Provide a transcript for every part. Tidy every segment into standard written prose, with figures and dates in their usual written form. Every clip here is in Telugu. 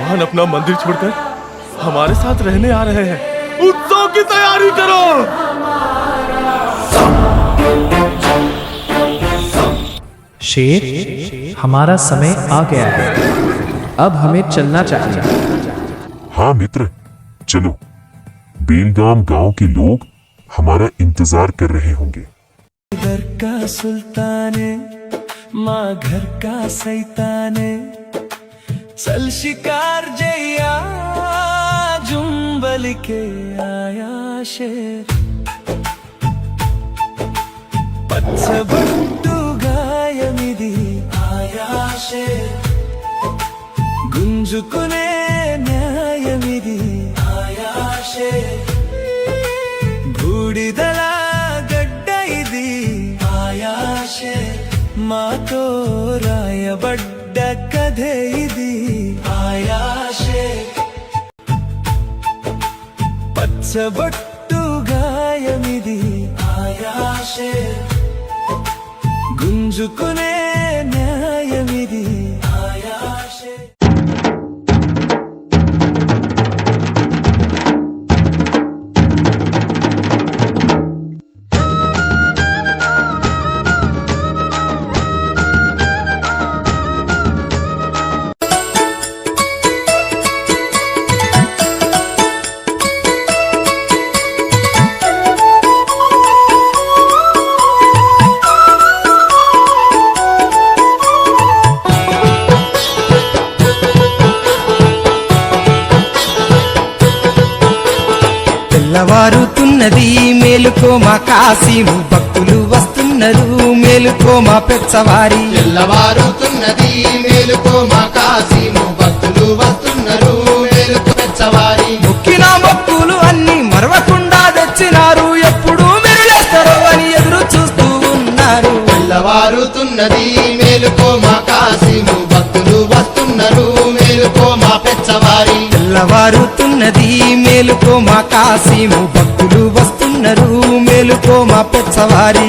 भगवान अपना मंदिर छोड़कर हमारे साथ रहने आ रहे हैं। उत्सव की तैयारी करो। शेर, हमारा समय आ गया है, अब हमें चलना चाहिए। हाँ मित्र, चलो। बेलगाम गांव के लोग हमारा इंतजार कर रहे होंगे। घर का सुल्ताने, माँ घर का सैताने, चल शिकार जैया जुम्बल के आया शेर। పచ్చబట్టు గాయమిది ఆయా షేర్, గుంజుకునే న్యాయమిది ఆయా షేర్, బూడిదల గడ్డ ఇది ఆయా షేర్, మాతో రాయబడ్డ కథే ఇది ఆయా షేర్. పచ్చబట్టు గాయమిది ఆయా షేర్, గుంజుకునే న్యాయమిది ఆయా షేర్. తెల్లవారుతున్నది మేలుకో మా కాశీము, భక్తులు వస్తున్నారు మేలుకో మా పెచ్చవారి. తెల్లవారుతున్నది మేలుకో మా కాశీము, భక్తులు వస్తున్నారు మేలుకో పెచ్చవారి. మొక్కిన మొక్కులు అన్ని మరవకుండా తెచ్చినారు, ఎప్పుడు మెరులేస్తారో అని ఎదురు చూస్తూ ఉన్నారు. తెల్లవారుతున్నది మేలుకో మా కాశీము, భక్తులు వస్తున్నారు మేలుకో మా పెచ్చవారి. తెల్లవారుతున్నది మేలుకో మా కాశీము, భక్తులు వస్తున్నారు మేలుకో మా పెచ్చవారి.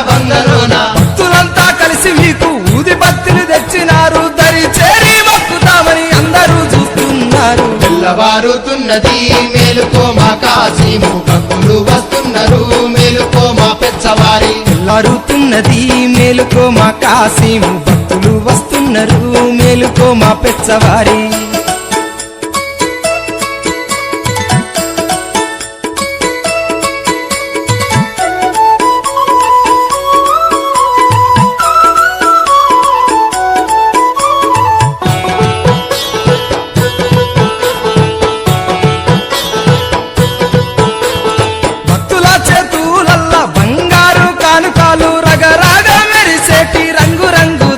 బంగ్లలోన భక్తులంతా కలిసి మీకు ఊది బత్తిని తెచ్చినారు, దరి చేరి మొక్కుతామని అందరూ చూస్తున్నారు. తెల్లవారుతున్నది మేలుకో మా కాశీము, భక్తులు వస్తున్నారు మేలుకో మా పెచ్చవారి. తెల్లారుతున్నది మేలుకో మా కాశీము, భక్తులు వస్తున్నారు మేలుకో మా పెచ్చవారి.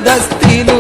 దస్తీలు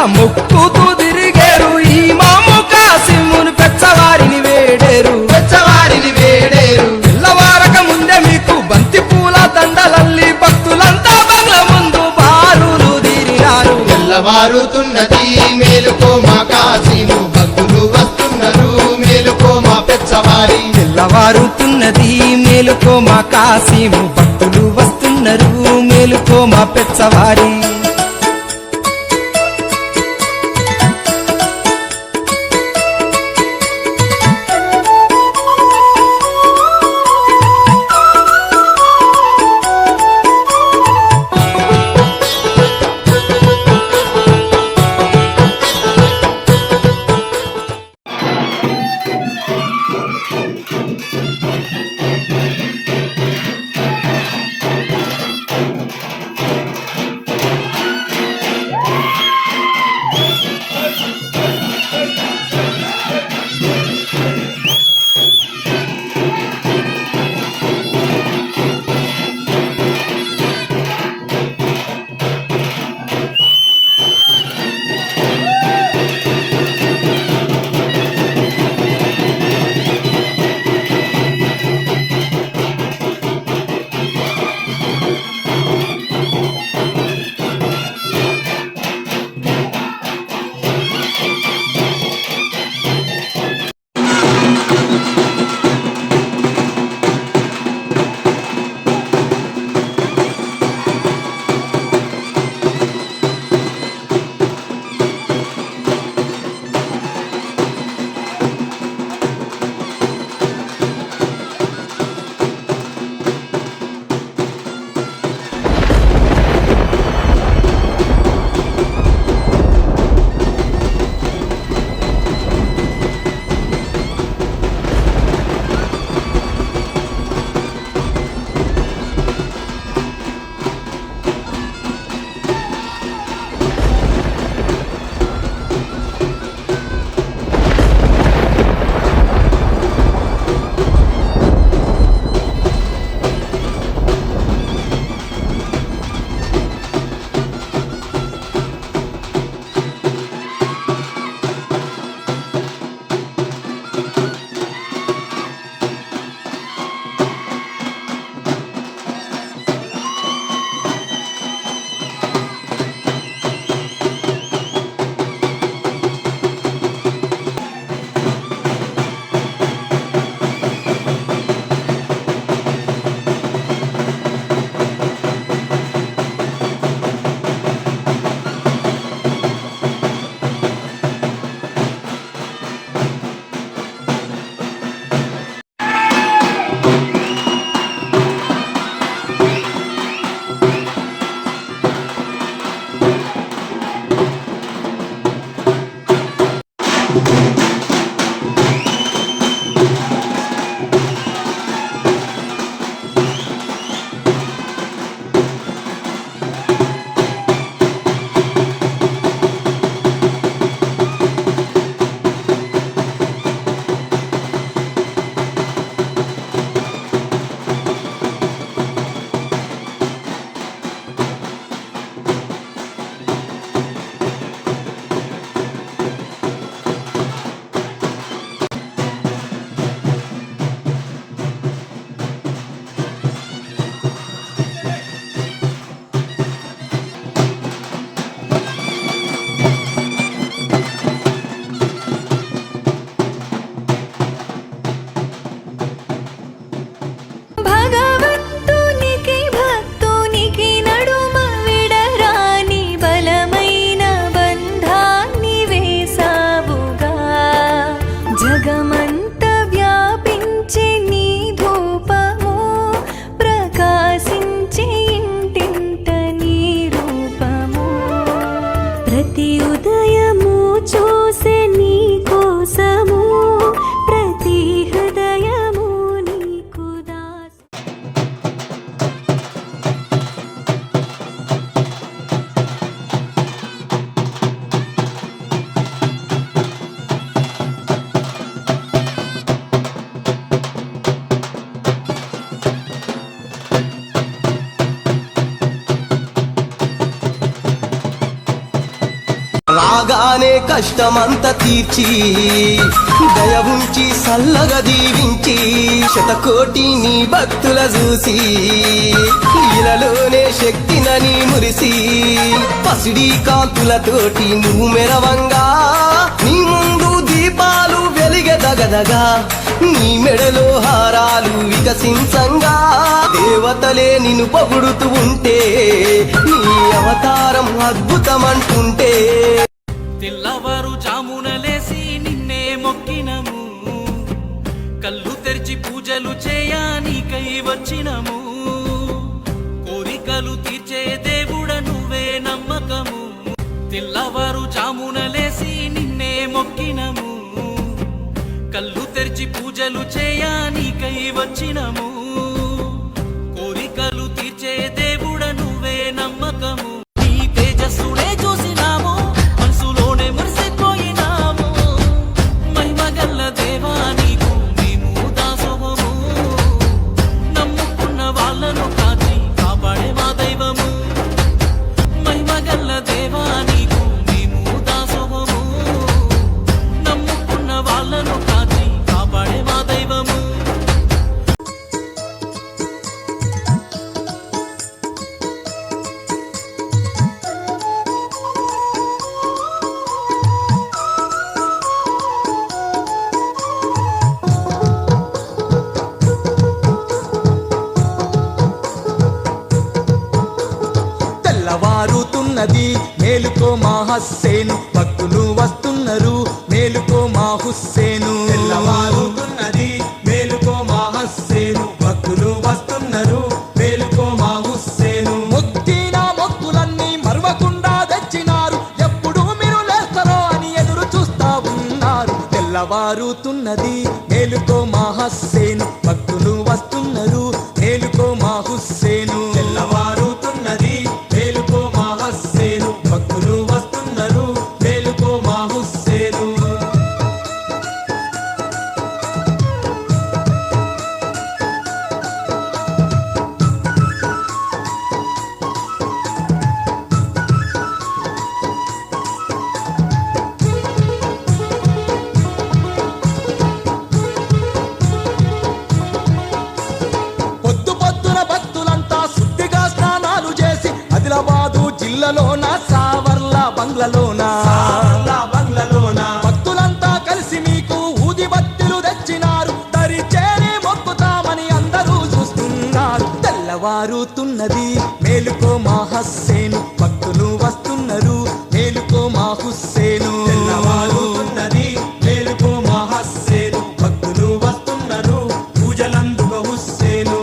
మొక్కుతూ తిరిగేరు ఈ మాము కాసిమును పెచ్చవారిని వేడేరు పెచ్చవారిని వేడేరు తెల్లవారక ముందే మీకు బంతి పూల దండలల్లి భక్తులంతా బంగ్ల ముందు బారులు తీరినారు తెల్లవారుతున్నది మేలుకో మా కాశీము భక్తులు వస్తున్నారు మేలుకో మా పెచ్చవారి తెల్లవారుతున్నది మేలుకో మా కాసిము భక్తులు వస్తున్నారు మేలుకో మా పెచ్చవారి రాగానే కష్టమంత తీర్చి దయ ఉంచి సల్లగా దీవించి శతకోటి నీ భక్తుల చూసి ఇలలోనే శక్తినని మురిసి పసిడి కాంతులతోటి నువ్వు మెరవంగా నీ ముందు దీపాలు వెలిగెదగదగా నీ మెడలో హారాలు వికసించంగా దేవతలే నిన్ను పొగుడుతూ ఉంటే నీ అవతారం అద్భుతమంటుంటే తెల్లవారు జామునలేసి నిన్నే మొక్కినము కళ్ళు తెరిచి పూజలు చేయనీకై వచ్చినము కోరికలు తీర్చే దేవుడ నువ్వే నమ్మకము తెల్లవారు జామునలేసి నిన్నే మొక్కినము కళ్ళు తెరిచి పూజలు చేయనీకై వచ్చినము కోరికలు తీర్చే దేవుడ నువ్వే నమ్మకము నీ తేజస్సునే చూసినాము మనసులోనే మురిసిపోయినాము మహిమగల్ల దేవా నీకు మేము దాసోహము నమ్ముకున్న వాళ్ళను కాచి కాపాడే మా దైవము మహిమగల్ల దేవా నీకు మేము దాసోహము నమ్ముకున్న వాళ్ళను కాచి కాపాడే మా దైవము తెల్లవారుతున్నది మేలుకో మా హస్సేను భక్తులు వస్తున్నారు మేలుకో మా హుస్సేను తెల్లవారుతున్నది మేలుకో మా హస్సేను భక్తులు వస్తున్నారు మేలుకో మా హుస్సేను మొక్కిన మొక్కులన్నీ మరవకుండా తెచ్చినారు ఎప్పుడు మీరు లేస్తారో అని ఎదురు చూస్తా ఉన్నారు తెల్లవారుతున్నది మేలుకో మా హస్సేను భక్తులు వస్తున్నారు మేలుకో మా హుస్సేను తెల్లవారుతున్నది మేలుకో మా హస్సేను భక్తులు వస్తున్నారు మేలుకో మా హుస్సేను పొద్దు పొద్దున భక్తులంతా శుద్ధిగా స్నానాలు చేసి ఆదిలాబాదు జిల్లాలోన సావర్ల బంగ్లలోన భక్తులంతా కలిసి మీకు ఊది బత్తిలు తెచ్చినారు దరిచేరి మొక్కుతామని అందరూ చూస్తున్నారు తెల్లవారుతున్నది మేలుకో మా హస్సేను భక్తులు వస్తున్నారు మేలుకో మా హుస్సేను తెల్లవారుతున్నది మేలుకో మా హస్సేను భక్తులు వస్తున్నారు పూజలందుక హుస్సేను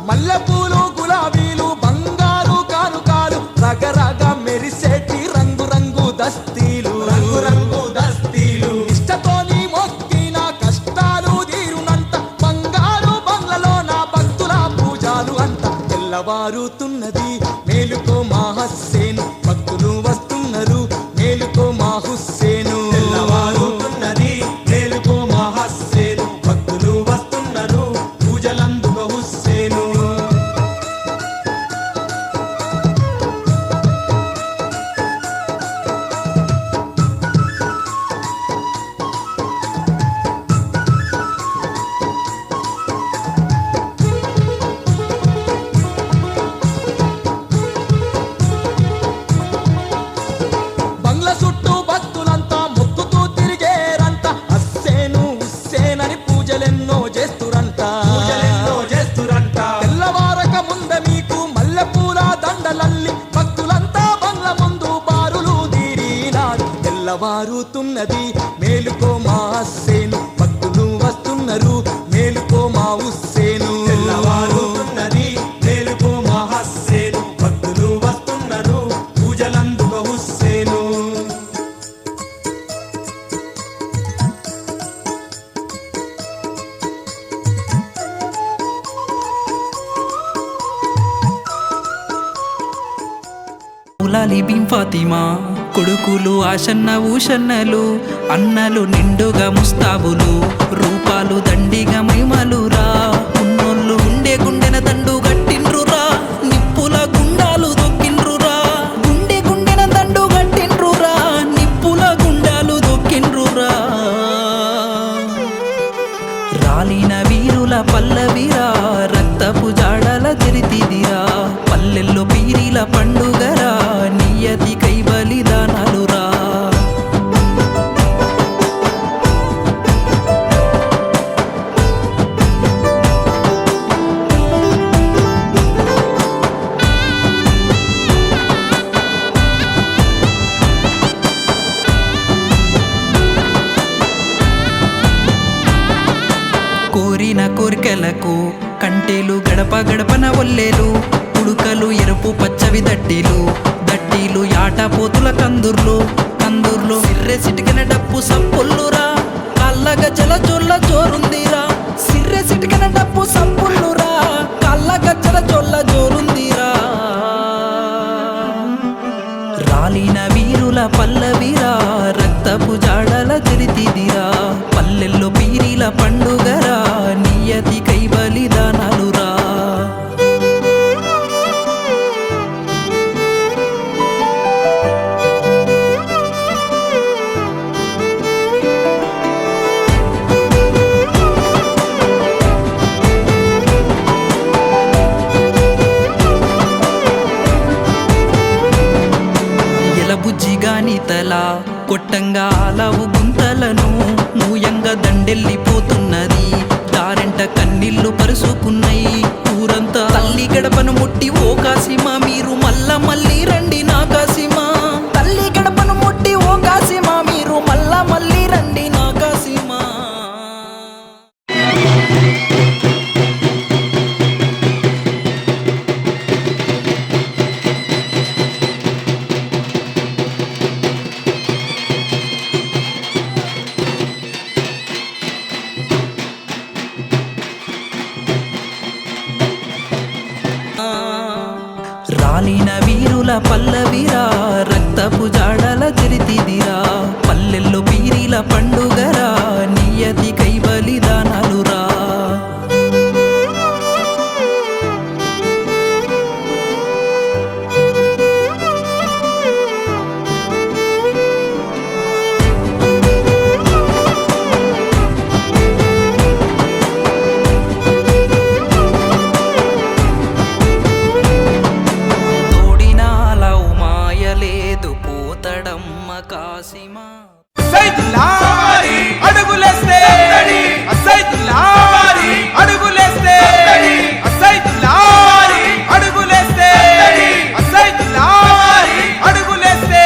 మల్లెపూలు గులాబీలు బంగారు కానుకాలు రగరగ మెరిసేటి రంగు రంగు దస్తీలు ఇష్టతోని మొక్కిన కష్టాలు తీరునంత బంగారు బంగ్లలో నా భక్తుల పూజలు అంత తెల్లవారుతున్నది మేలుకో మా హస్సేను భక్తులు వస్తున్నారు మేలుకో మా హుస్సేను తెల్లవారుతున్నది మేలుకో మా హస్సేను భక్తులు వస్తున్నారు పూజలందుక హుస్సేను బంగ్ల చుట్టూ భక్తులంతా మొక్కుతూ తిరిగేరంట హస్సేను హుస్సేనని పూజలెన్నో చేస్తురంట తెల్లవారక ముందే మీకు మల్లెపూల దండలల్లి భక్తులంతా బంగ్ల ముందు బారులు తీరినారు తెల్లవారుతున్నది మేలుకో మా హస్సేను భక్తులు వస్తున్నారు మేలుకో మా హుస్సేను తెల్లవారుతున్నది మేలుకో మా హస్సేను భక్తులు వస్తున్నారు పూజలందుక హుస్సేను మౌలాలి బిన్ ఫాతిమా కొడుకులు ఆషన్న ఊషన్నలు అన్నలు నిండుగా ముస్తాబులు రూపాలు దండిగా మైమలురా ఉన్నోళ్ళు గుండె గుండెన దండు గట్టిండ్రురా నిప్పుల గుండాలు దొక్కిండ్రురా గుండె గుండెన దండు గట్టిండ్రురా నిప్పుల గుండాలు దొక్కిండ్రురా రాలిన వీరుల పల్లవిరా రక్తపు జాడల చరితిదిరా పల్లెల్లో పీరిల పండుగరా నియతి కై బలిదానాలురా కోరిన కోరికలకు కంటేలు గడప గడపన ఒల్లేలు ఉడుకలు ఎరుపు పచ్చవి దట్టీలు దట్టీలు యాటపోతుల కందుర్లు కందుర్లు సిర్రె సిటికిన డప్పు సప్పుల్లురా కళ్ళ గజ్జల జొల్ల జోరుందిరా సిర్రె సిటికిన డప్పు సప్పుల్లురా కళ్ళ గజ్జల జొల్ల జోరుందిరా రాలిన వీరుల పల్లవిరా రక్తపు జాడల చరితిదిరా పల్లెల్లో పీరిల పండుగరా నియతి కై బలిదానాలురా ఎలబుజ్జిగాని తల కొట్టంగా ఆలవు గుంతలను మూయంగా దండెల్లిపోతున్నది దారెంట కన్నీళ్లు పరుసుకున్నాయి ఊరంతా తల్లి గడపను ముట్టి ఓ కాసిమా మీరు మళ్ళీ రండి నా కాసిమా తల్లి గడపను ముట్టి ఓ కాసిమా మీరు మళ్ళీ రండి నా కాసిమా రాలిన వీరుల పల్లవిరా రక్తపు జాడల చరితిదిరా పల్లెల్లో పీరిల పండుగరా నియతి కై బలిదానాలురా కాసిమా సైదుల్లా అడుగులేస్తే సైదుల్లా అడుగులేస్తే సైదుల్లా అడుగులేస్తే సైదుల్లా అడుగులేస్తే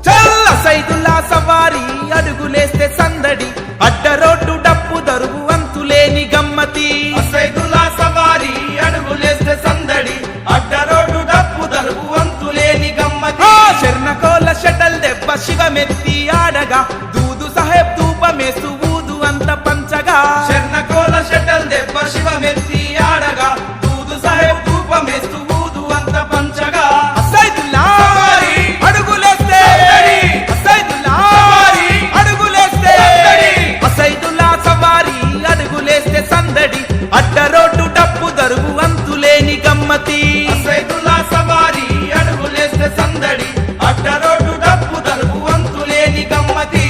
చల్ల సైదుల్లా సవారి అడుగులేస్తే సందడి అడ్డ రోడ్డు డప్పు దరువు అంతులేని గమ్మతి సైదుల్లా సవారి అడుగులేస్తే సందడి అడ్డ రోడ్డు డప్పు దరువు అంతులేని గమ్మతి శర్ణకోల షటల్ దెబ్బ శివమెత్తి ఆడగా దూదు సాహెబ్ ధూపమేసు ఊదు అంత పంచగా శర్ణకోల షటల్ దెబ్బ శివమెత్తి ఆడగా దూదు సాహెబ్ ధూపమేసు ఊదు అంత పంచగా సైదుల్లా అడుగులేస్తే సైదుల్లా అడుగులేస్తే సైదుల్లా సవారి అడుగులేస్తే సందడి అడ్డ రోడ్డు డప్పు దరువు అంతులేని గమ్మతి సైదుల్లా సవారి అడుగులేస్తే సందడి అడ్డ రోడ్డు డప్పు దరువు అంతులేని గమ్మతి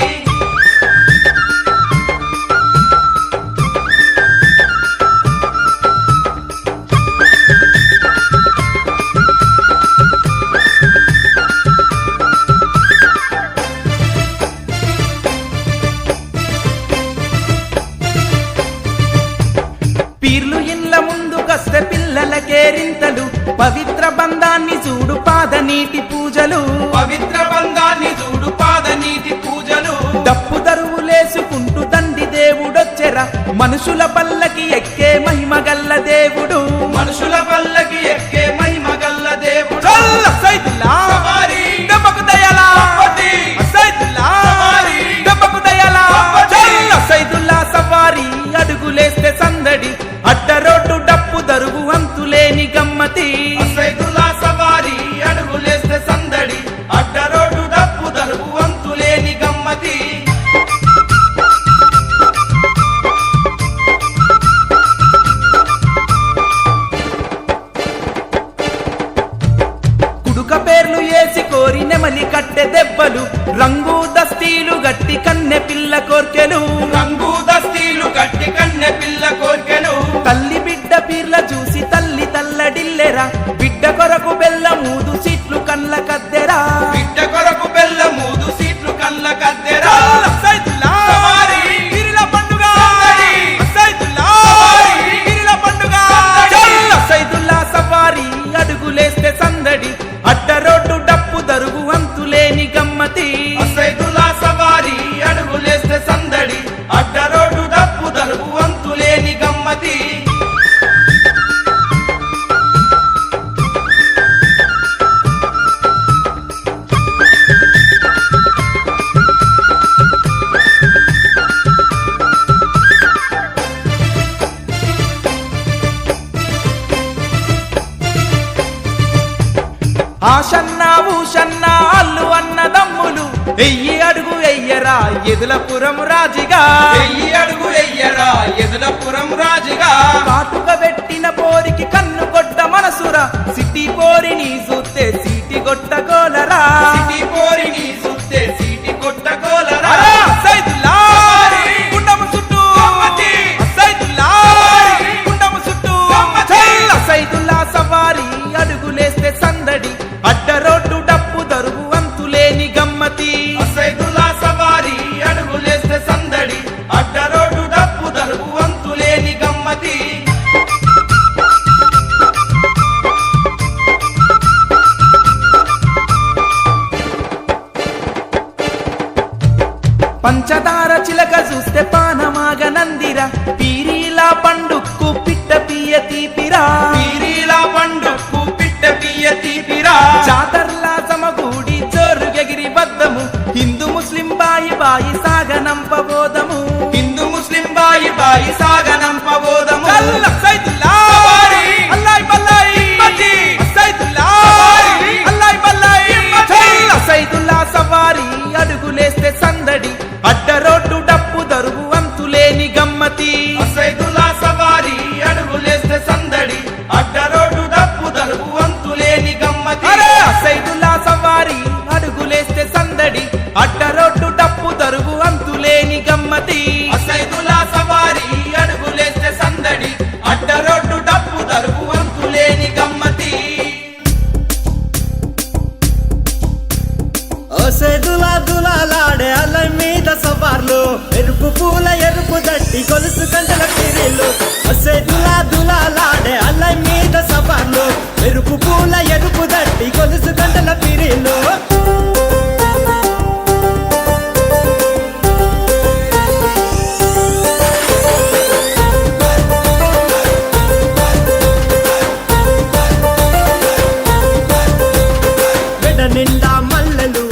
పీర్లు ఇళ్ళ ముందుకొస్తే పిల్లలకేరింతలు పవిత్ర బంధాన్ని చూడు పాదనీటి పూజలు పవిత్ర బంధాన్ని చూడు పాదనీటి పూజలు డప్పు దరువులేసుకుంటూ దండి దేవుడొచ్చెరా మనుషుల పల్లకి ఎక్కే మహిమగల్ల దేవుడు మనుషుల పల్లకి ఎక్కే మహిమగల్ల దేవుడు చల్ల సైదుల్లా దెబ్బకు దయలా సైదుల్లా దెబ్బకు దయలా చల్ల గమ్మతి కుడుక పేర్లు ఏసి కోరి నెమలి కట్టె దెబ్బలు రంగు దస్తీలు గట్టి కన్నె పిల్ల కోర్కెలు రంగు దస్తీలు గట్టి కన్నె పిల్ల కోర్కెలు తల్లి బిడ్డ పీర్ల చూసి తల్లి తల్లడిల్లెరా బిడ్డ కొరకు బెల్ల మూదు సీట్లు కళ్ళ కద్దెరా బిడ్డ కొరకు బెల్ల మూదు సీట్లు కళ్ళ కద్దెరా సవారీ అడుగులేస్తే సందడి అడ్డ రోడ్డు డప్పు దరుగు అంతులేని గమ్మతి సైదుల్లా సవారీ అడుగులేస్తే సందడి అడ్డ రోడ్డు డప్పు దరుగు అంతులేని గమ్మతి ఆషన్న ఊషన్న అల్లు అన్న దమ్ములు ఎయ్యి అడుగు ఎయ్యరా ఎదులపురం రాజిగా ఎయ్యి అడుగు ఎయ్యరా ఎదులపురం రాజిగా కాటుక పెట్టిన పోరికి కన్ను కొట్ట మనసురా సిటీ పోరిని చూస్తే సీటి కొట్ట గోలరా సిటీ పోరిని చూస్తే సీటి కొట్ట గోలరా సైదుల్లా గుండము చుట్టూ సైదుల్లా గుండము చుట్టూ సైదుల్లా సవారీ అడుగులేస్తే సందడి అడ్డ రోడ్డు డప్పు దరుగు అంతులేని గమ్మతి సైదుల్లా సవారీ అడుగులేస్తే సందడి అడ్డ రోడ్డు డప్పు దరుగు అంతులేని గమ్మతి పంచదార చిలక చూస్తే పానమాగ నందిరా పీరీలా పండుక్కు పిట్ట పియ్య తీపిరా పీరీలా పండుక్కు పిట్ట పియ్య తీపిరా జాతర్లా సమగూడి జోరుగెగిరి బద్దము హిందూ ముస్లిం బాయి బాయి సాగనంపబోదము హిందూ ముస్లిం బాయి బాయి సాగనంపబోదము సైదుల్లా అల్లాయ్ బల్లాయ్ సైదుల్లా అల్లాయ్ బల్లాయ్ సైదుల్లా సవారీ అడుగులేస్తే సందడి అడ్డ రోడ్డు డప్పు దరుగు అంతులేని గమ్మతి సైదుల్లా సవారీ అడుగులేస్తే సందడి అడ్డ రోడ్డు డప్పు దరుగు అంతులేని గమ్మతి సైదుల్లా సవారీ అడుగులేస్తే సందడి అడ్డ రోడ్డు డప్పు దరుగు అంతులేని గమ్మతి సైదుల్లా సవారీ అడుగులేస్తే సందడి అడ్డ రోడ్డు డప్పు దరుగు అంతులేని గమ్మతి సేదులా దులాలాడే అల మీద సవార్లు ఎరుపు పూల ఎరుపు దట్టి గొలుసు కంటల పిరిలు సేదులా దులాలాడే అల మీద సవార్లు ఎరుపు పూల ఎరుపు దట్టి గొలుసు కంటల పిరిలు వెడ నిండా మల్లెలు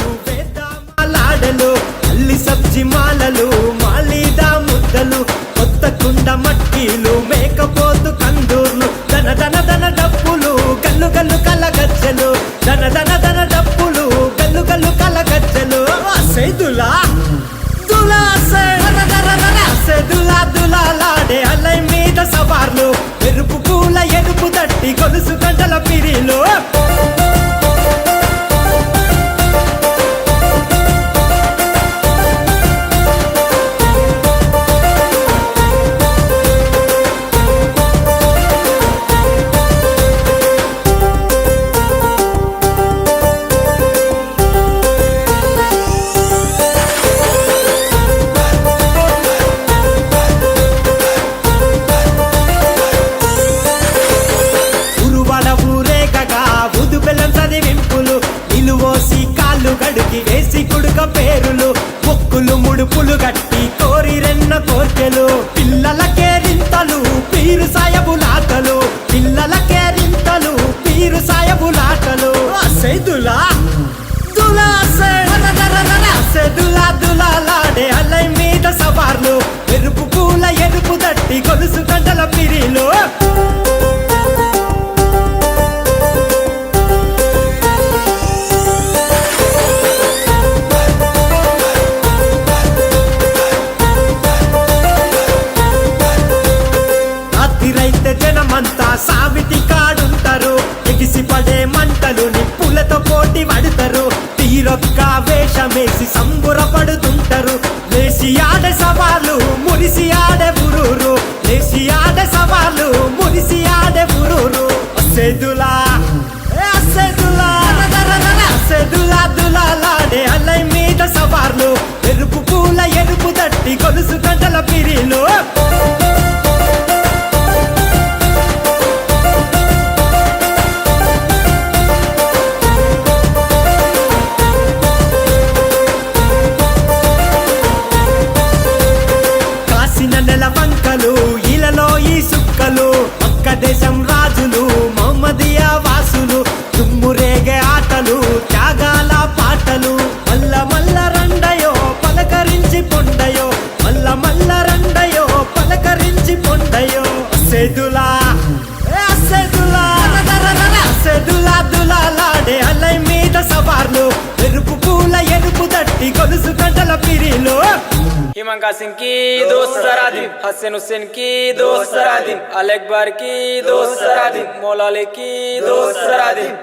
లాడలు అల్లి సబ్జి మాలలు మాలీదా ముద్దలు కొత్త కుండ మట్టీలు మేకపోతు కందూర్లు దన దన దన డప్పులు గల్లు గల్లు కలగజ్జలు దన దన దన డప్పులు గల్లు గల్లు కలగజ్జలు సేదులా దులా సేదులా దులాలాడే అలై మీద సవార్లు ఎరుపు పూల ఎరుపు దట్టి గొలుసు గంటల పిరిలు इमाम कासिम की दोस्त सरादिन, हसन हुसैन की दोस्त सरादिन, अल अकबर की दोस्त सरादिन, मौला अली की दोस्त सरादिन।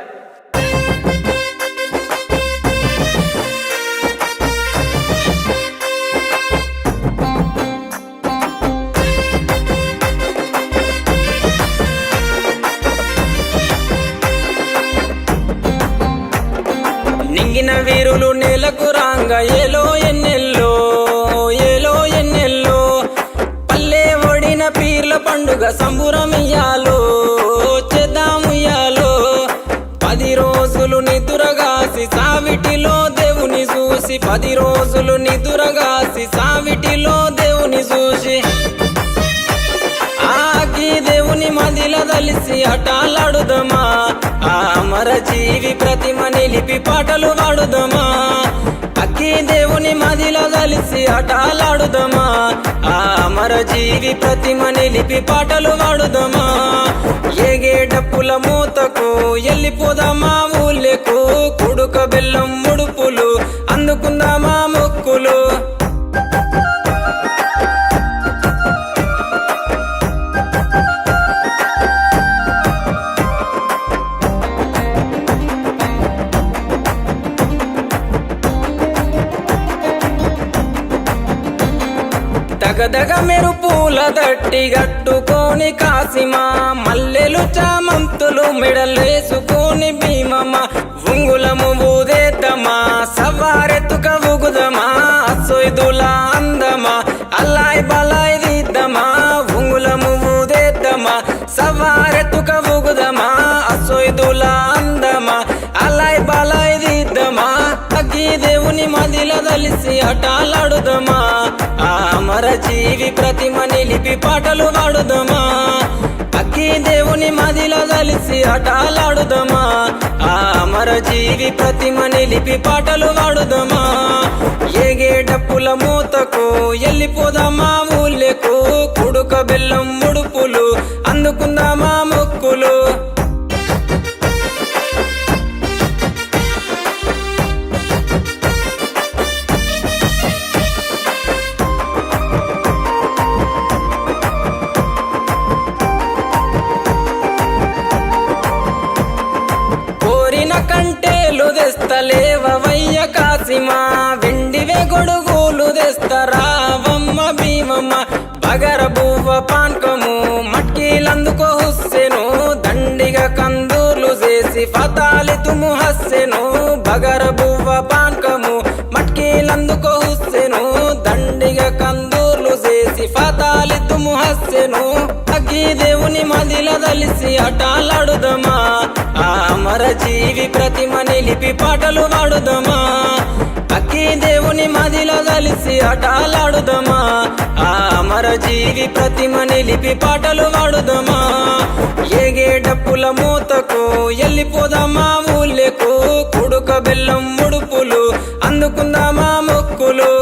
నింగిన వీరులు నేలకు రాంగ ఏలో ఎన్నెల్లో ఏలో ఎన్నెల్లో పల్లె ఒడిన పీర్ల పండుగ సంబురమియాలో చేద్దాముయ్యాలో 10 రోజులు నిదురగాసి సావిటిలో దేవుని చూసి 10 రోజులు నిదురగాసి సావిటిలో దేవుని చూసి ఆకి దేవుని మదిల దలిసి అటాలాడుదమా ఆ అమర జీవి ప్రతిమ నిలిపి పాటలు పాడుదమా అక్కి దేవుని మదిల దలిసి అటాలాడుదమా ఆ అమర జీవి ప్రతిమ నిలిపి పాటలు పాడుదమా ఏగే డప్పుల మూతకు ఎల్లిపోదామా ఊళ్ళకు కుడుక బెల్లం ముడుపులు అందుకుందామా మొక్కులు దగదగ మెరుపుల దట్టి గట్టుకొని కాసిమా మల్లెలు చామంతులు మెడలేసుకొని భీమమ్మ ఉంగులము ఊదేద్దమా సవారెత్తుక ఊగుదమా సొయ్దుల అందమా అల్లాయ్ బలాయ్ దిద్దమా ఉంగులము ఊదేద్దమా సవారెత్తుక ఊగుదమా సొయ్దుల అందమా అల్లాయ్ బలాయ్ దిద్దమా అగ్గి దేవుని మదిల దలిసి అటాలాడుదమా ఆ అమర జీవి ప్రతిమ నిలిపి పాటలు పాడుదమా అక్కి దేవుని మదిల దలిసి అటాలాడుదమా ఆ అమర జీవి ప్రతిమ నిలిపి పాటలు పాడుదమా ఏగే డప్పుల మూతకు ఎల్లిపోదామా ఊళ్ళకు కుడుక బెల్లం ముడుపులు అందుకుందామా మొక్కులు కంటేలు తెస్తలేవయ్య కాసిమా వెండివే గొడుగులు తెస్తరావమ్మ భీమమ్మ బగర బువ్వ పాన్కము మట్కీలందుకో హుస్సెను దండిగా కందూర్లు చేసి ఫతాలితుము హస్సెను బగర బువ్వ పాన్కము మట్కీలందుకో హుస్సెను దండిగా కందూర్లు చేసి ఫతాలితుము హస్సెను అగ్గి దేవుని మదిల దలిసి అటాలాడుదమా ఆ అమర జీవి ప్రతిమ నిలిపి పాటలు పాడుదమా అక్కి దేవుని మదిల దలిసి అటాలాడుదమా ఆ అమర జీవి ప్రతిమ నిలిపి పాటలు పాడుదమా ఏగే డప్పుల మూతకు ఎల్లిపోదామా ఊళ్ళకు కుడుక బెల్లం ముడుపులు అందుకుందామా మొక్కులు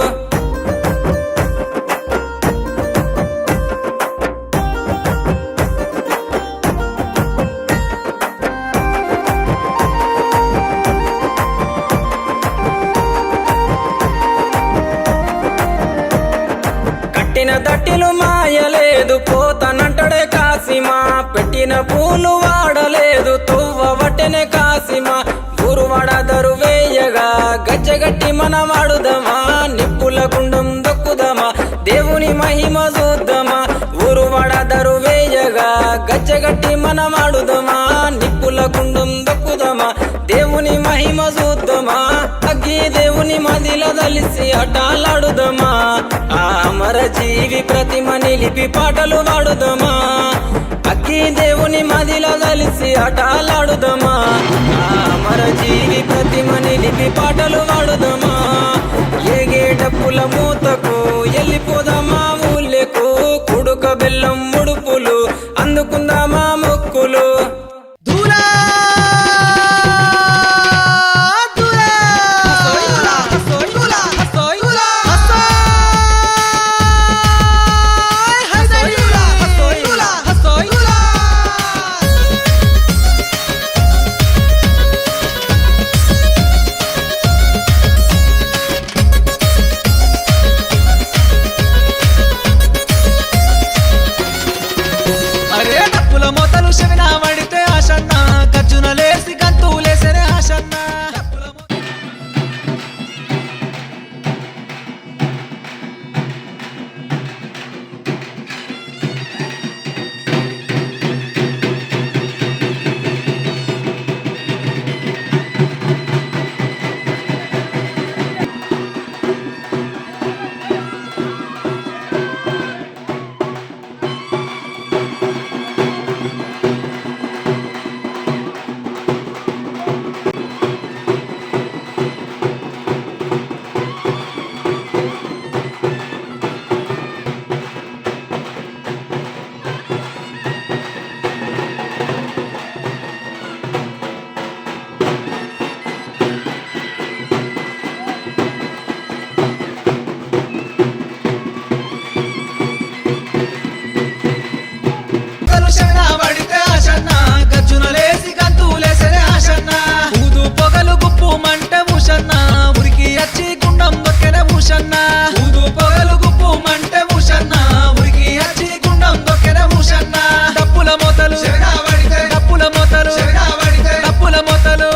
దట్టిలు మాయలేదు పోతనంటడే కాసిమా పెట్టిన పూలు వాడలేదు తువ్వ వట్టెనే కాసిమా గురువాడ దరువేయగా గజ్జగట్టి మన వాడుదమా నిప్పుల గుండం దొక్కుదమా దేవుని మహిమ చూద్దామా ఊరువాడ దరువేయగా గజ్జగట్టి మన వాడుదమా నిప్పుల గుండం దొక్కుదమా దేవుని మహిమ చూద్దామా అగ్గి దేవుని మదిల దలిసి అటాలాడుదమా ఆ అమర జీవి ప్రతిమ నిలిపి పాటలు పాడుదమా అక్కి దేవుని మదిల దలిసి అటాలాడుదమా ఆ అమర జీవి ప్రతిమ నిలిపి పాటలు పాడుదమా ఏగే డప్పుల మూతకు ఎల్లిపోదామా ఊళ్ళకు కుడుక బెల్లం ముడుపులు అందుకుందామా మొక్కులు ఊషన్న ఊదు పొగలు గుప్పుమంటే ఊషన్న ఉరికి వచ్చి గుండం దొక్కెన ఊషన్న డప్పుల మోతలు డప్పుల మోతలు డప్పుల మోతలు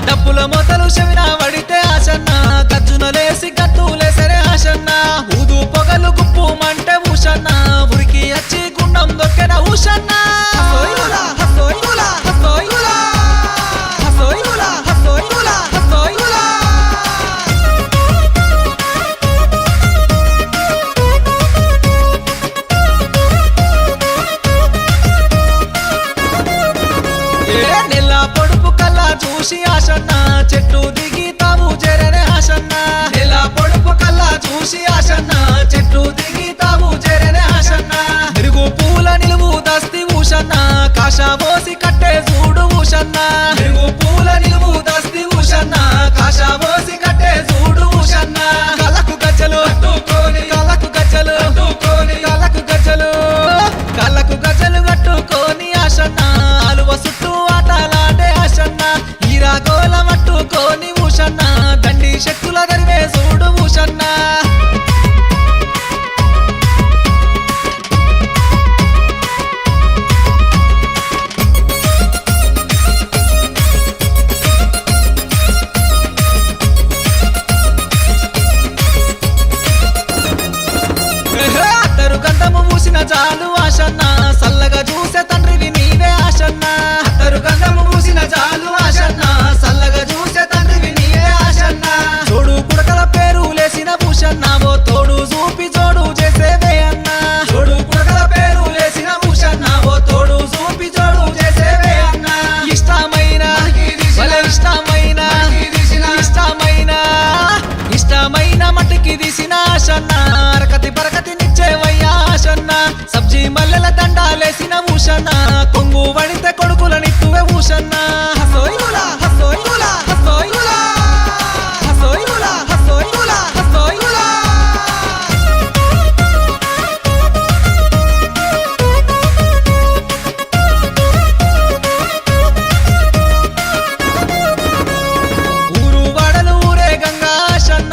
డప్పుల మోతలు చెవిన పడితే ఆశన్న గజ్జున లేసి గత్తులేసరే ఆశన్న ఊదు పొగలు గుప్పుమంటే ఊషన్న ఉరికి వచ్చి గుండం దొక్కెన ఊషన్న నెల పొడుపు కల్లా చూసి ఆశన్న చెట్టు దిగి తాము చేరనే ఆశన్న నెల పొడుపు కల్లా చూసి ఆశన్న చెట్టు దిగి తాము చేరనే ఆశన్న మెరుగు పూల నిలువు దస్తి ఊషన్న కాషా పోసి కట్టే చూడు ఊషన్న మెరుగు పూల నిలువు దస్తి ఊషన్న కాషా పోసి కట్టే చూడు ఊషన్న కళ్ళకు గజ్జలు కళ్ళకు గజ్జలు కళ్ళకు గజ్జలు కళ్ళకు గజ్జలు కట్టుకొని ఆశన్న అలువ చుట్టూ ఆటలాడే ఆశన్న ఈరాగోల మట్టుకొని ఊషన్న దండి శక్తుల దరివే చూడు ఊషన్న అత్తరు గంధము మూసిన చాలు ఆశన్న సల్లగా చూసే తండ్రివి నీవే ఆశన్న అత్తరు గంధము మూసిన చాలు ఆశన్న సల్లగా చూసే తండ్రివి నీవే ఆశన్న తోడు పుడకల పేరు లేసిన భూషన్న ఓ తోడు చూపి జోడు చేసేవే అన్న తోడు పుడకల పేరు లేసిన భూషన్న ఓ తోడు చూపి జోడు చేసేవే అన్న ఇష్టమైన భలే ఇష్టమైన ఇష్టమైన ఇష్టమైన మట్టికి తీసిన ఆశన్న అరకతి బరకతి నిచ్చేవయ్యా ఆశన్న సబ్జీ మల్లెల దండాలేసిన ఊషన్న కొంగు వడితే కొడుకుల నిత్తువే ఊషన్న హసోయిగులా హసోయిగులా హసోయిగులా హసోయిగులా హసోయిగులా హసోయిగులా ఊరు వాడలు ఊరే గంగా ఆశన్న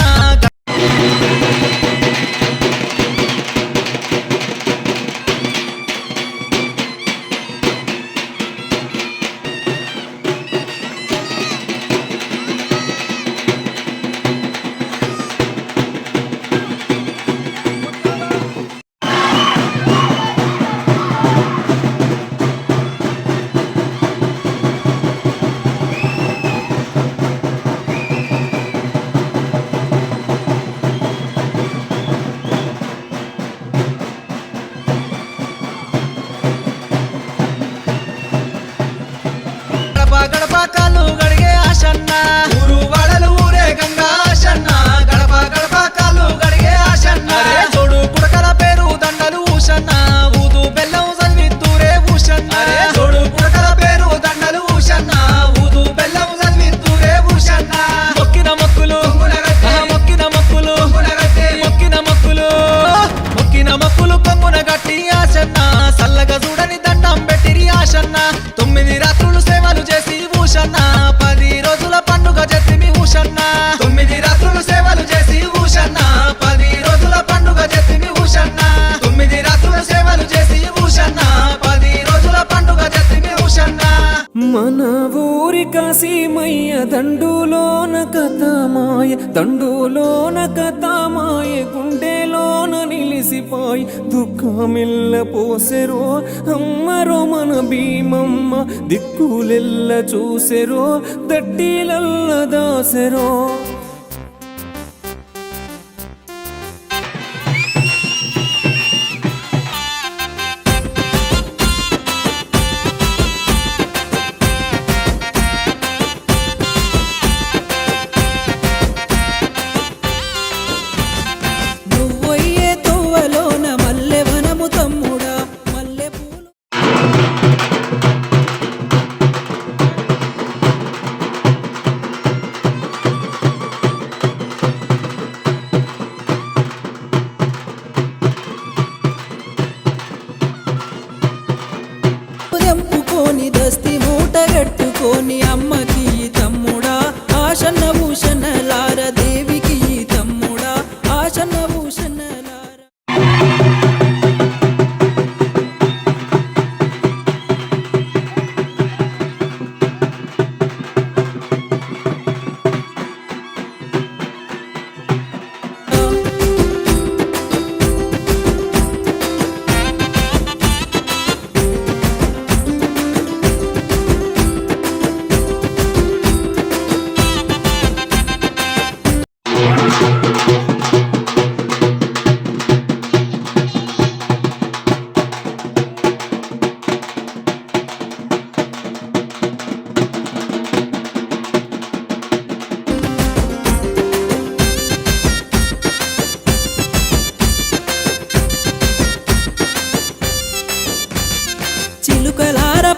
గడప గడప కాళ్ళు గడిగే ఆశన్న ఊరు వాడలు ఊరే గంగా ఆశన్న గడప గడప కాళ్ళు గడిగే ఆశన్న తోడు పుడకల పేరు దండలు ఊషన్న ఊదు బెల్లం చదివిత్తూరే ఊషన్న తోడు పుడకల పేరు దండలు ఊషన్న ఊదు బెల్లం చదివిత్తూరే ఊషన్న మొక్కిన మొక్కులు మొక్కిన మొక్కులు మొక్కిన మొక్కులు మొక్కిన మొక్కులు కొమ్మున గట్టి ఆశన్న సల్లగా చూడని దండం పెట్టిరి ఆశన్న 9 రాత్రులు సేవలు చేసి ఊషన్న 10 రోజుల పండుగ చేతిమి ఊషన్న 9 రాత్రులు సేవలు చేసి ఊషన్న 10 రోజుల పండుగ చేతిమి ఊషన్న 9 రాత్రులు సేవలు చేసి ఊషన్న 10 రోజుల పండుగ చేతిమి ఊషన్న మన ఊరి కాశీమయ్య దండులోన కథమాయ దండులోన కథమాయ గుండెలోన నిలిసిపాయ్ దుఃఖమిల్ల పోసెరో అమ్మరో మన భీమమ్మ దిక్కులెల్ల చూసెరో దట్టిలల్ల దాసెరో నువ్వయ్యే తోవలోన మల్లె వనము తమ్ముడా మల్లె పూలు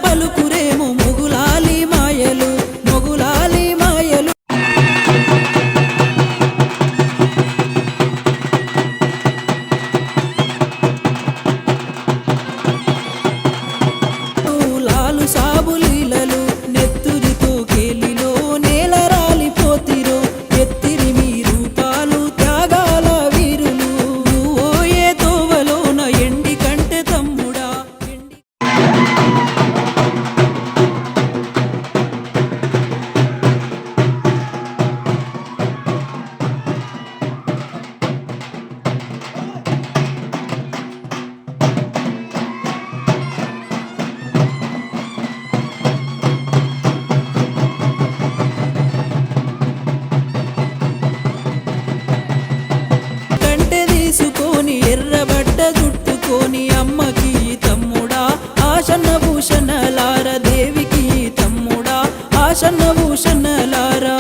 పలుకురేమో మొగులాలి మాయలు మొగులాలి మాయలు. లాలు సాబులీలలు నెత్తురితో కేలిలో నేల రాలిపోతిరో ఎత్తిరి మీ రూపాలు త్యాగాల వీరులు. ఓయే తోవలోన ఎండి కంటే తమ్ముడా ఎండి కంటె తీసుకొని ఎర్రబట్ట జుట్టుకొని అమ్మకి తమ్ముడా ఆశన్న భూషణలార దేవికి తమ్ముడా ఆశన్న భూషణలారా.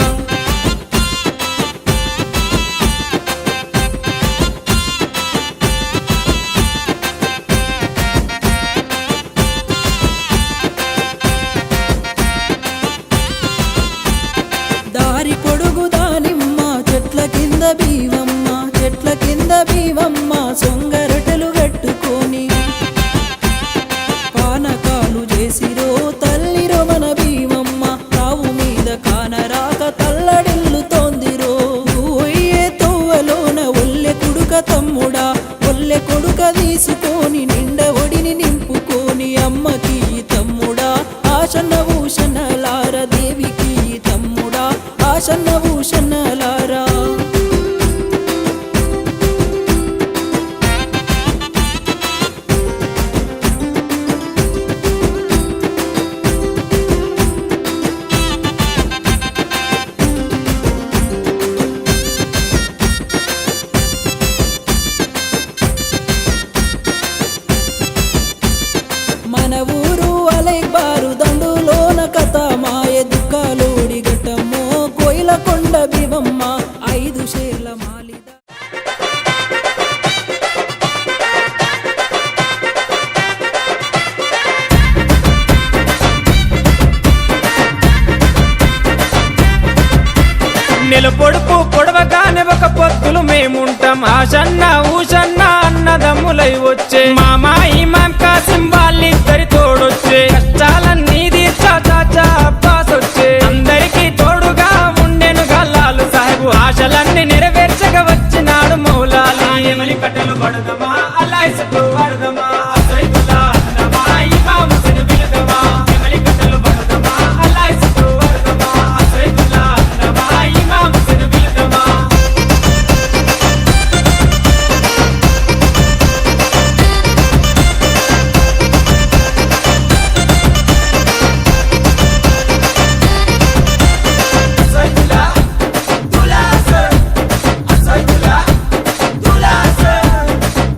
దారి పొడుగు దానిమ్మ చెట్ల కింద బీవమ్మ చెట్ల కింద బీవమ్మ సొంగరటలు కట్టుకొని పానకాలు చేసిరో తల్లిరో మన బీవమ్మ రావు మీద కానరాక తల్లడిల్లుతోందిరో. ఒయ్యే తోవలోన ఒల్లె కుడుక తమ్ముడా ఒల్లె కొడుక తీసుకొని నిండ ఒడిని నింపుకొని అమ్మకి తమ్ముడా ఆశన్న భూషణలార దేవికి తమ్ముడా ఆశన్న భూషణలారా. మన ఊరు అలైబారు దండులోన కథ మాయ దుఃఖాలోడి ఘటమో కోయిల కొండ బివమ్మ 5 షేర్ల మాలిద. నెల పొడుపు పొడవగానే ఒక పొత్తులు మేముంటాం ఆశన్న ఊషన్న అన్నదమ్ములై వచ్చే మామా ఇమాం కాసిం వాళ్ళిద్దరి తోడొచ్చే కష్టాలన్నీ తీర్చా చాచా అబ్బాస్ వచ్చే అందరికీ తోడుగా ఉండెను గల్లాలు సాహెబు ఆశలన్నీ నెరవేర్చగా వచ్చినాడు మౌలాలి. ఎమలి కట్టెలు పడదమా అల్లాయిసకు వాడదమా అసైదుల్లా అన్నమా ఇమాం హుస్సేన్ పిలదమా ఎమలి కట్టెలు పడదమా అల్లాయిసకు వాడదమా అసైదుల్లా అన్నమా ఇమాం హుస్సేన్ పిలదమా.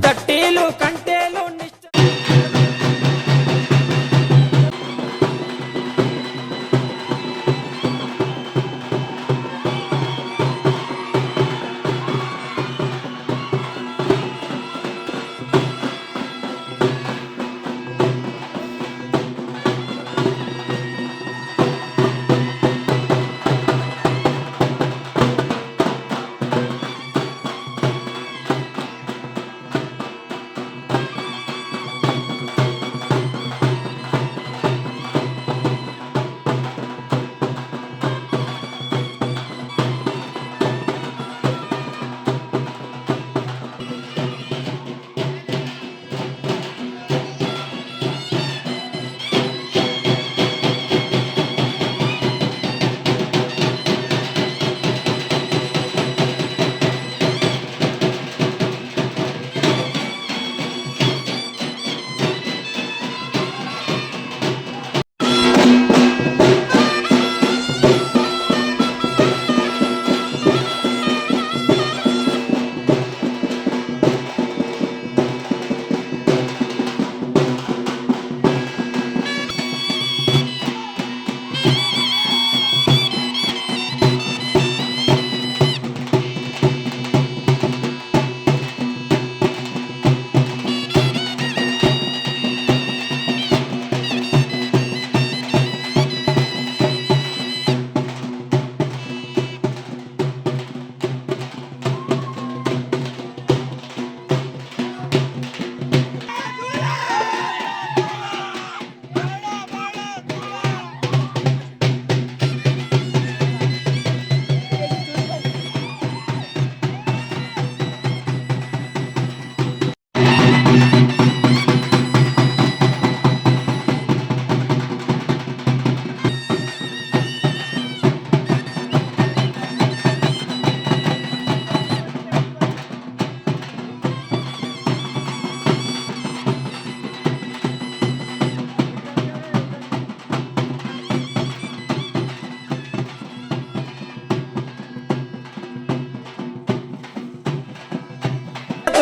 తట్టీలు కంటేలు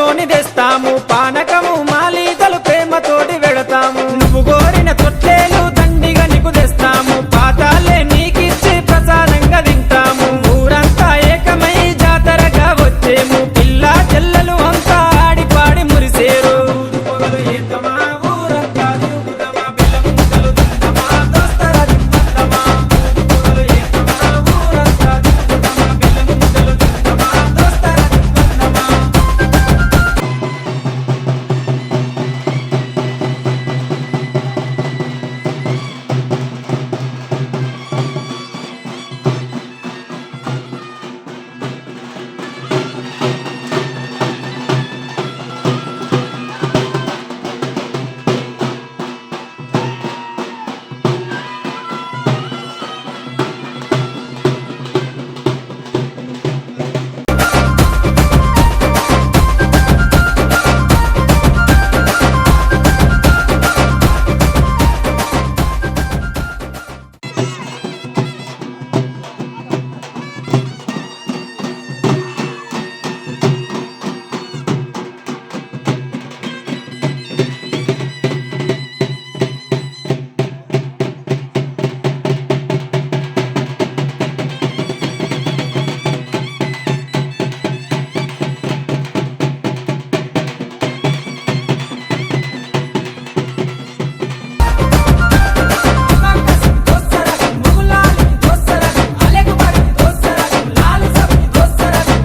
నిష్టతోని తెస్తాము పానకము మాలీతలు ప్రేమతోటి వెడతాము నువ్వు కోరిన తొట్లేలు దండిగా నీకు తెస్తాము పాతాలే నీకిచ్చి ప్రసాదంగా తింటాము ఊరంతా ఏకమై జాతరగా వచ్చేము పిల్ల చెల్లెలు అంతా ఆడి పాడి మురిసేరు పొగలు ఏతమా ఊరంతా తిరుగుదమా బెల్లం ముక్కలు తిందమా దోస్తర దింపందమా పొగలు ఏతమా ఊరంతా తిరుగుదమా బెల్లం ముక్కలు తిందమా దోస్తర దింపందమా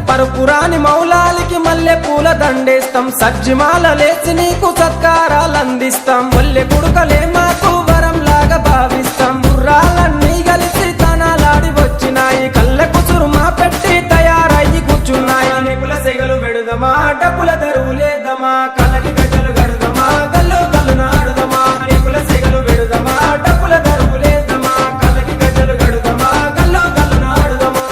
పరుపురాని మౌలాలికి మల్లె పూల దండేస్తాం సజ్జిమాల లేచి నీకు సత్కారాలు అందిస్తాం మల్లె కుడుకలే మాకు వరం లాగా భావిస్తాం గుర్రాలన్నీ కలిసి తనాలాడి వచ్చినాయి కళ్ళ కుసురుమా పెట్టి తయారయ్యి కూర్చున్నాయి నిపుల సెగలు వెడుదమా డబ్బుల దరువులేదమా కళ్ళకి గడ్డలు గడుదమా గల్లు గల్లు నాడుదమా నిపుల సెగలు వెడుదమా డబ్బుల దరువులేదమా కళ్ళకి గడ్డలు గడుదమా గల్లు గల్లు నాడుదమా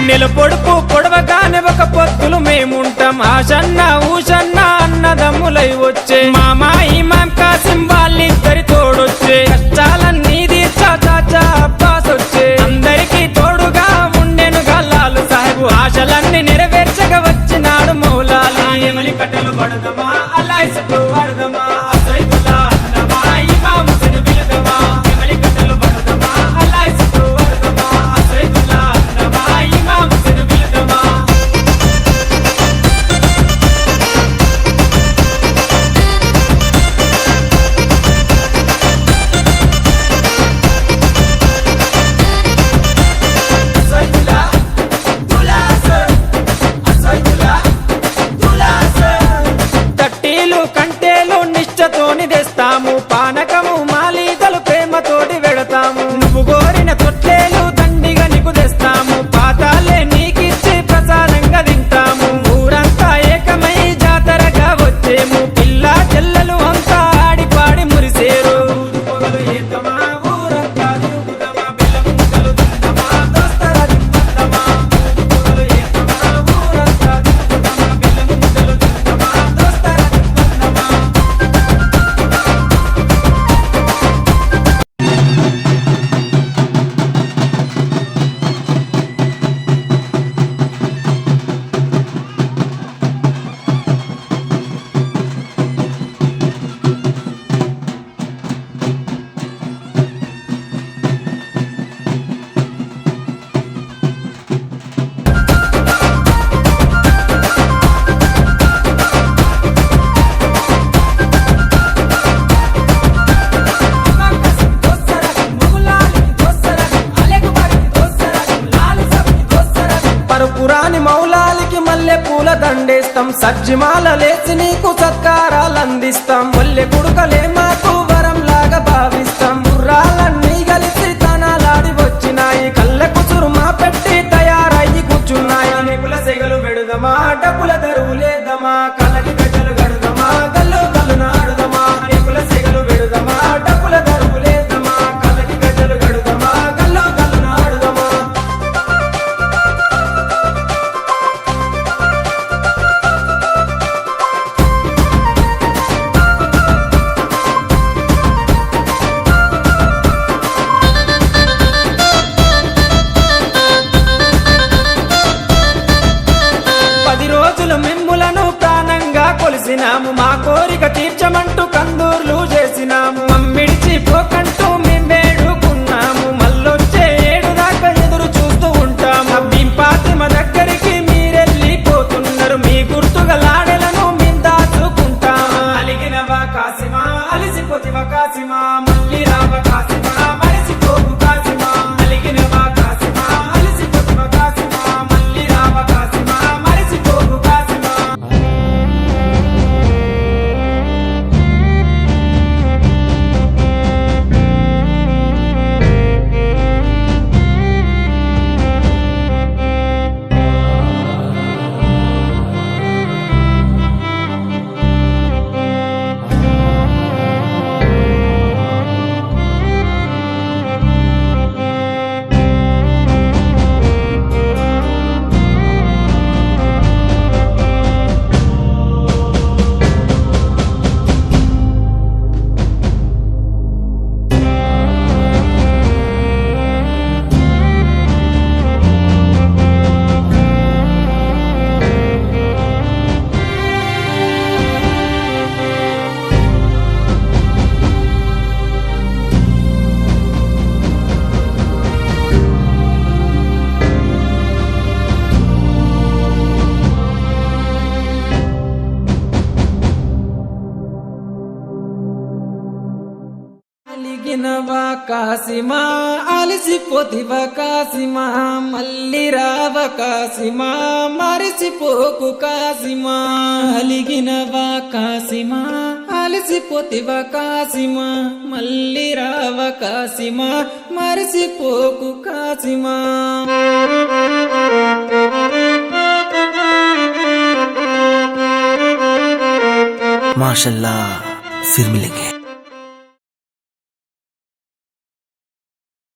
నెల పొడుపు పొడవగానే ఒక పొత్తులు మేముంటాం ఆషన్న ఊషన్న అన్నదమ్ములై వచ్చే మామా ఇమాం కాసిం వాళ్ళిద్దరి తోడొచ్చే కష్టాలన్నీ తీర్చా చాచా అబ్బాస్ వచ్చే అందరికీ తోడుగా ఉండెను గల్లాలు సాహెబు ఆశలన్నీ నెరవేర్చగా వచ్చినాడు మౌలాలి ఎమలి కట్టెలు పడదమా అల్లాయిసుకు వాడదమా అసైదుల్లా అన్నమా ఇమాం హుసేన్ పిలుదమా ఎమలి కట్టెలు పడదమా అల్లాయిసుకు వాడదమా అసైదుల్లా అన్నమా ఇమాం హుసేన్ పిలుదమా అసైదుల్లా దులాసర్ అసైదుల్లా దులాసర్ తట్టీలు కంటేలు నిష్టతోని తెస్తాము పానకము మాలీతలు ప్రేమతోటి వెడతాము నువ్వు కోరిన తొట్లేలు దండిగా నీకు తెస్తాము పాతాలే నీకిచ్చి ప్రసాదంగా తింటాము ఊరంతా ఏకమై జాతరగా వచ్చేము పిల్ల చెల్లెలు అంతా ఆడి పాడి మురిసేరు పొగలు ఏతమా ఊరంతా తిరుగుదమా బెల్లం ముక్కలు తిందమా దోస్తర దింపందమా పొగలు ఏతమా ఊరంతా తిరుగుదమా బెల్లం ముక్కలు తిందమా దోస్తర దింపందమా పూల దండేస్తాం, సజ్జిమాల లేచి నీకు సత్కారాలు అందిస్తాం. ఒల్లె కుడుకలే మాకు వరం లాగా భావిస్తాం. గుర్రాలన్నీ కలిసి తనాలాడి వచ్చినాయి, కళ్ళ కుసురుమా పెట్టి తయారయ్యి కూర్చున్నాయి. నిపుల సెగలు వెడుదమా, డబ్బుల దరువు లేదమా, కళ్ళకి గడ్డలు గడుదమా, గల్లు గల్లు నాడుదమా. నిపుల సెగలు వెడుదమా, డబ్బుల దరువు లేదమా, కళ్ళకి గడ్డలు గడుదమా, గల్లు గల్లు నాడుదమా. మిమ్ములను ప్రాణంగా కొలిసినాము, మా కోరిక తీర్చమంటూ కందూర్లు చేసినాము. మమ్మిడిచి పోకంటూ మేమేడుకున్నాము, మళ్ళొచ్చే ఏడు దాకా ఎదురు చూస్తూ ఉంటాము. భీంపాతిమ దగ్గరికి మీరెళ్ళిపోతున్నారు, మీ గుర్తుగా లాడెలను మేం దాచుకుంటాము. అలిగినవా కాసిమా, అలిసిపోతివా కాసిమా, మళ్ళీ రావ కాసిమా, మరిసిపోకు కాసిమా. అలిగినవా కాసిమా, అలిసిపోతివా కాసిమా, మళ్ళీ రావ కాసిమా, మరిసిపోకు కాసిమా. అలిగినవా కాసిమా, అలిసిపోతివా కాసిమా, మళ్ళీ రావ కాసిమా, మరిసిపోకు కాసిమా. అలిగినవా కాసిమా, అలిసిపోతివా కాసిమా, మళ్ళీ రావ కాసిమా, మరిసిపోకు కాసిమా. माशाल्लाह फिर मिलेंगे.